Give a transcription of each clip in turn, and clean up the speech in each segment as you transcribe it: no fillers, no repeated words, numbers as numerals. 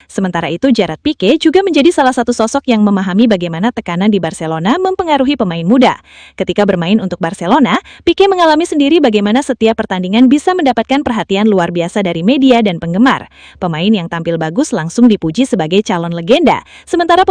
Sementara itu, Gerard Pique juga menjadi salah satu sosok yang memahami bagaimana tekanan di Barcelona mempengaruhi pemain muda. Ketika bermain untuk Barcelona, Pique mengalami sendiri bagaimana setiap pertandingan bisa mendapatkan perhatian luar biasa dari media dan penggemar. Pemain yang tampil bagus langsung dipuji sebagai calon legenda, sementara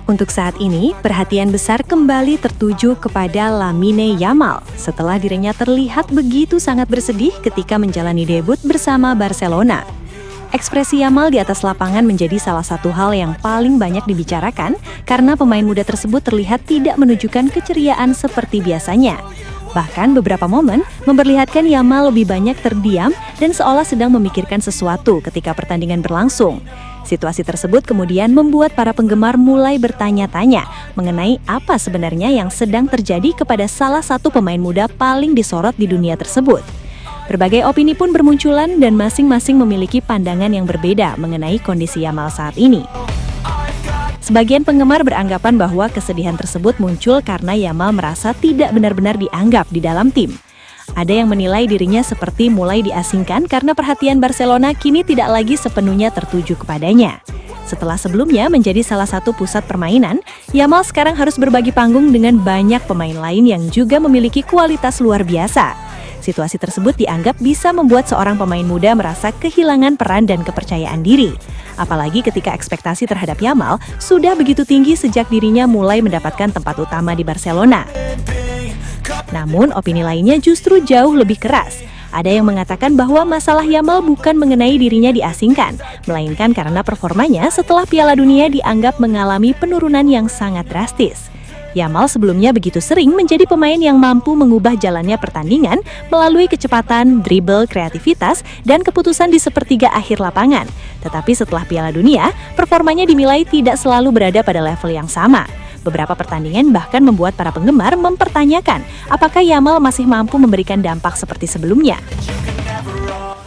untuk saat ini, perhatian besar kembali tertuju kepada Lamine Yamal setelah dirinya terlihat begitu sangat bersedih ketika menjalani debut bersama Barcelona. Ekspresi Yamal di atas lapangan menjadi salah satu hal yang paling banyak dibicarakan karena pemain muda tersebut terlihat tidak menunjukkan keceriaan seperti biasanya. Bahkan beberapa momen memperlihatkan Yamal lebih banyak terdiam dan seolah sedang memikirkan sesuatu ketika pertandingan berlangsung. Situasi tersebut kemudian membuat para penggemar mulai bertanya-tanya mengenai apa sebenarnya yang sedang terjadi kepada salah satu pemain muda paling disorot di dunia tersebut. Berbagai opini pun bermunculan dan masing-masing memiliki pandangan yang berbeda mengenai kondisi Yamal saat ini. Sebagian penggemar beranggapan bahwa kesedihan tersebut muncul karena Yamal merasa tidak benar-benar dianggap di dalam tim. Ada yang menilai dirinya seperti mulai diasingkan karena perhatian Barcelona kini tidak lagi sepenuhnya tertuju kepadanya. Setelah sebelumnya menjadi salah satu pusat permainan, Yamal sekarang harus berbagi panggung dengan banyak pemain lain yang juga memiliki kualitas luar biasa. Situasi tersebut dianggap bisa membuat seorang pemain muda merasa kehilangan peran dan kepercayaan diri. Apalagi ketika ekspektasi terhadap Yamal sudah begitu tinggi sejak dirinya mulai mendapatkan tempat utama di Barcelona. Namun, opini lainnya justru jauh lebih keras. Ada yang mengatakan bahwa masalah Yamal bukan mengenai dirinya diasingkan, melainkan karena performanya setelah Piala Dunia dianggap mengalami penurunan yang sangat drastis. Yamal sebelumnya begitu sering menjadi pemain yang mampu mengubah jalannya pertandingan melalui kecepatan, dribble, kreativitas, dan keputusan di sepertiga akhir lapangan. Tetapi setelah Piala Dunia, performanya dinilai tidak selalu berada pada level yang sama. Beberapa pertandingan bahkan membuat para penggemar mempertanyakan apakah Yamal masih mampu memberikan dampak seperti sebelumnya.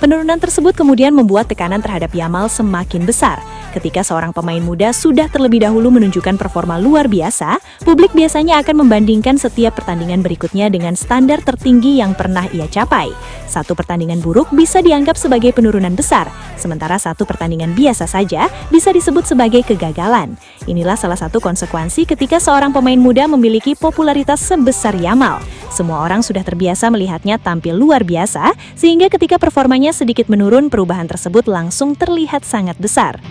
Penurunan tersebut kemudian membuat tekanan terhadap Yamal semakin besar. Ketika seorang pemain muda sudah terlebih dahulu menunjukkan performa luar biasa, publik biasanya akan membandingkan setiap pertandingan berikutnya dengan standar tertinggi yang pernah ia capai. Satu pertandingan buruk bisa dianggap sebagai penurunan besar, sementara satu pertandingan biasa saja bisa disebut sebagai kegagalan. Inilah salah satu konsekuensi ketika seorang pemain muda memiliki popularitas sebesar Yamal. Semua orang sudah terbiasa melihatnya tampil luar biasa, sehingga ketika performanya sedikit menurun, perubahan tersebut langsung terlihat sangat besar.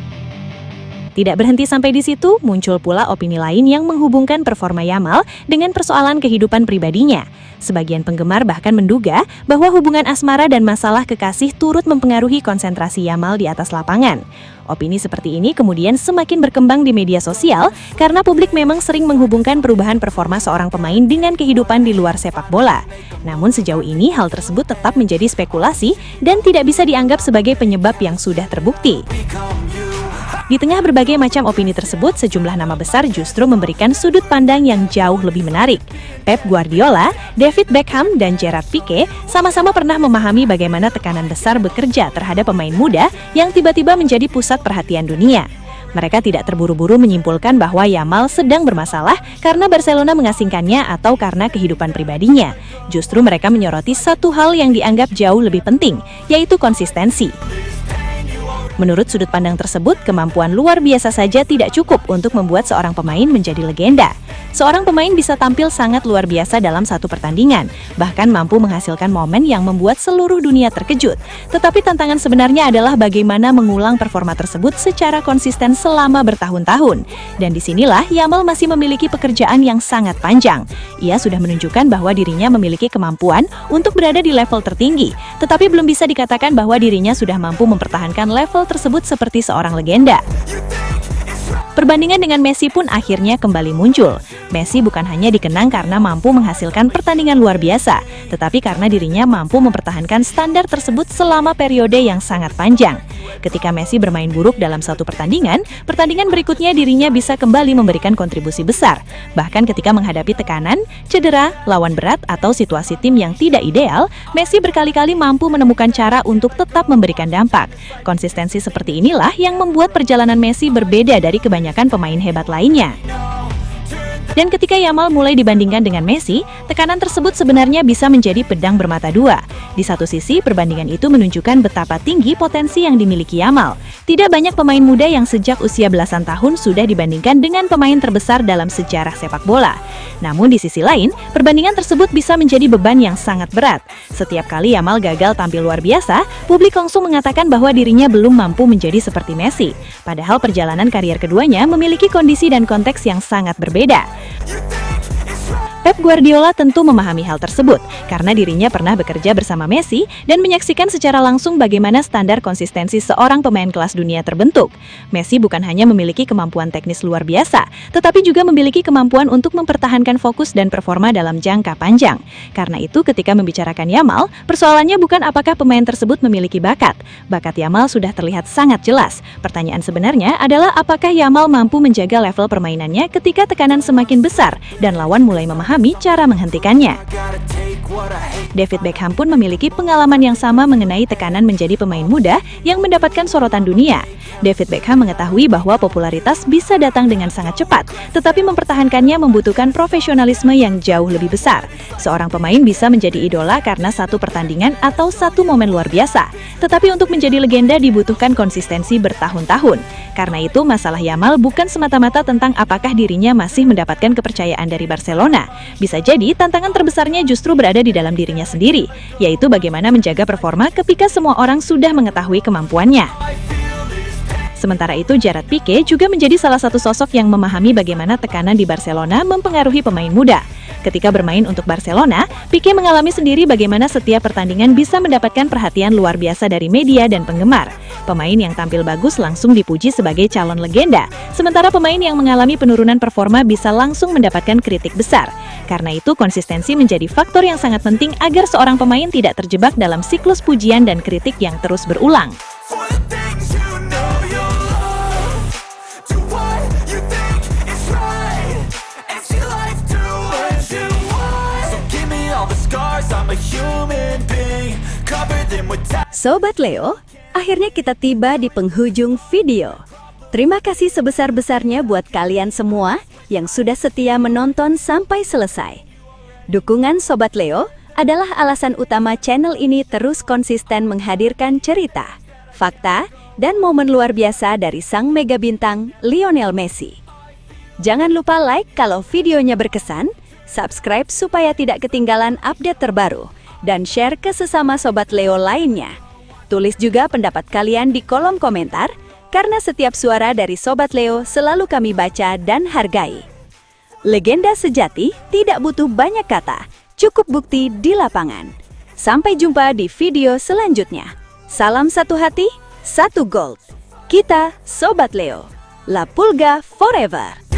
Tidak berhenti sampai di situ, muncul pula opini lain yang menghubungkan performa Yamal dengan persoalan kehidupan pribadinya. Sebagian penggemar bahkan menduga bahwa hubungan asmara dan masalah kekasih turut mempengaruhi konsentrasi Yamal di atas lapangan. Opini seperti ini kemudian semakin berkembang di media sosial karena publik memang sering menghubungkan perubahan performa seorang pemain dengan kehidupan di luar sepak bola. Namun sejauh ini hal tersebut tetap menjadi spekulasi dan tidak bisa dianggap sebagai penyebab yang sudah terbukti. Di tengah berbagai macam opini tersebut, sejumlah nama besar justru memberikan sudut pandang yang jauh lebih menarik. Pep Guardiola, David Beckham, dan Gerard Pique sama-sama pernah memahami bagaimana tekanan besar bekerja terhadap pemain muda yang tiba-tiba menjadi pusat perhatian dunia. Mereka tidak terburu-buru menyimpulkan bahwa Yamal sedang bermasalah karena Barcelona mengasingkannya atau karena kehidupan pribadinya. Justru mereka menyoroti satu hal yang dianggap jauh lebih penting, yaitu konsistensi. Menurut sudut pandang tersebut, kemampuan luar biasa saja tidak cukup untuk membuat seorang pemain menjadi legenda. Seorang pemain bisa tampil sangat luar biasa dalam satu pertandingan, bahkan mampu menghasilkan momen yang membuat seluruh dunia terkejut. Tetapi tantangan sebenarnya adalah bagaimana mengulang performa tersebut secara konsisten selama bertahun-tahun. Dan disinilah Yamal masih memiliki pekerjaan yang sangat panjang. Ia sudah menunjukkan bahwa dirinya memiliki kemampuan untuk berada di level tertinggi, tetapi belum bisa dikatakan bahwa dirinya sudah mampu mempertahankan level tersebut seperti seorang legenda. Perbandingan dengan Messi pun akhirnya kembali muncul. Messi bukan hanya dikenang karena mampu menghasilkan pertandingan luar biasa, tetapi karena dirinya mampu mempertahankan standar tersebut selama periode yang sangat panjang. Ketika Messi bermain buruk dalam satu pertandingan berikutnya dirinya bisa kembali memberikan kontribusi besar. Bahkan ketika menghadapi tekanan, cedera, lawan berat, atau situasi tim yang tidak ideal, Messi berkali-kali mampu menemukan cara untuk tetap memberikan dampak. Konsistensi seperti inilah yang membuat perjalanan Messi berbeda dari kebanyakan pemain hebat lainnya. Dan ketika Yamal mulai dibandingkan dengan Messi, tekanan tersebut sebenarnya bisa menjadi pedang bermata dua. Di satu sisi, perbandingan itu menunjukkan betapa tinggi potensi yang dimiliki Yamal. Tidak banyak pemain muda yang sejak usia belasan tahun sudah dibandingkan dengan pemain terbesar dalam sejarah sepak bola. Namun di sisi lain, perbandingan tersebut bisa menjadi beban yang sangat berat. Setiap kali Yamal gagal tampil luar biasa, publik langsung mengatakan bahwa dirinya belum mampu menjadi seperti Messi. Padahal perjalanan karier keduanya memiliki kondisi dan konteks yang sangat berbeda. Pep Guardiola tentu memahami hal tersebut karena dirinya pernah bekerja bersama Messi dan menyaksikan secara langsung bagaimana standar konsistensi seorang pemain kelas dunia terbentuk. Messi bukan hanya memiliki kemampuan teknis luar biasa, tetapi juga memiliki kemampuan untuk mempertahankan fokus dan performa dalam jangka panjang. Karena itu ketika membicarakan Yamal, persoalannya bukan apakah pemain tersebut memiliki bakat. Bakat Yamal sudah terlihat sangat jelas. Pertanyaan sebenarnya adalah apakah Yamal mampu menjaga level permainannya ketika tekanan semakin besar dan lawan mulai memahami cara menghentikannya. David Beckham pun memiliki pengalaman yang sama mengenai tekanan menjadi pemain muda yang mendapatkan sorotan dunia. David Beckham mengetahui bahwa popularitas bisa datang dengan sangat cepat, tetapi mempertahankannya membutuhkan profesionalisme yang jauh lebih besar. Seorang pemain bisa menjadi idola karena satu pertandingan atau satu momen luar biasa, tetapi untuk menjadi legenda dibutuhkan konsistensi bertahun-tahun. Karena itu, masalah Yamal bukan semata-mata tentang apakah dirinya masih mendapatkan kepercayaan dari Barcelona. Bisa jadi tantangan terbesarnya justru berada di dalam dirinya sendiri, yaitu bagaimana menjaga performa ketika semua orang sudah mengetahui kemampuannya. Sementara itu, Gerard Pique juga menjadi salah satu sosok yang memahami bagaimana tekanan di Barcelona mempengaruhi pemain muda. Ketika bermain untuk Barcelona, Pique mengalami sendiri bagaimana setiap pertandingan bisa mendapatkan perhatian luar biasa dari media dan penggemar. Pemain yang tampil bagus langsung dipuji sebagai calon legenda, sementara pemain yang mengalami penurunan performa bisa langsung mendapatkan kritik besar. Karena itu, konsistensi menjadi faktor yang sangat penting agar seorang pemain tidak terjebak dalam siklus pujian dan kritik yang terus berulang. Sobat Leo, akhirnya kita tiba di penghujung video. Terima kasih sebesar-besarnya buat kalian semua yang sudah setia menonton sampai selesai. Dukungan Sobat Leo adalah alasan utama channel ini terus konsisten menghadirkan cerita, fakta, dan momen luar biasa dari sang mega bintang Lionel Messi. Jangan lupa like kalau videonya berkesan, subscribe supaya tidak ketinggalan update terbaru, dan share ke sesama Sobat Leo lainnya. Tulis juga pendapat kalian di kolom komentar, karena setiap suara dari Sobat Leo selalu kami baca dan hargai. Legenda sejati tidak butuh banyak kata, cukup bukti di lapangan. Sampai jumpa di video selanjutnya. Salam satu hati, satu gold. Kita Sobat Leo. La Pulga forever.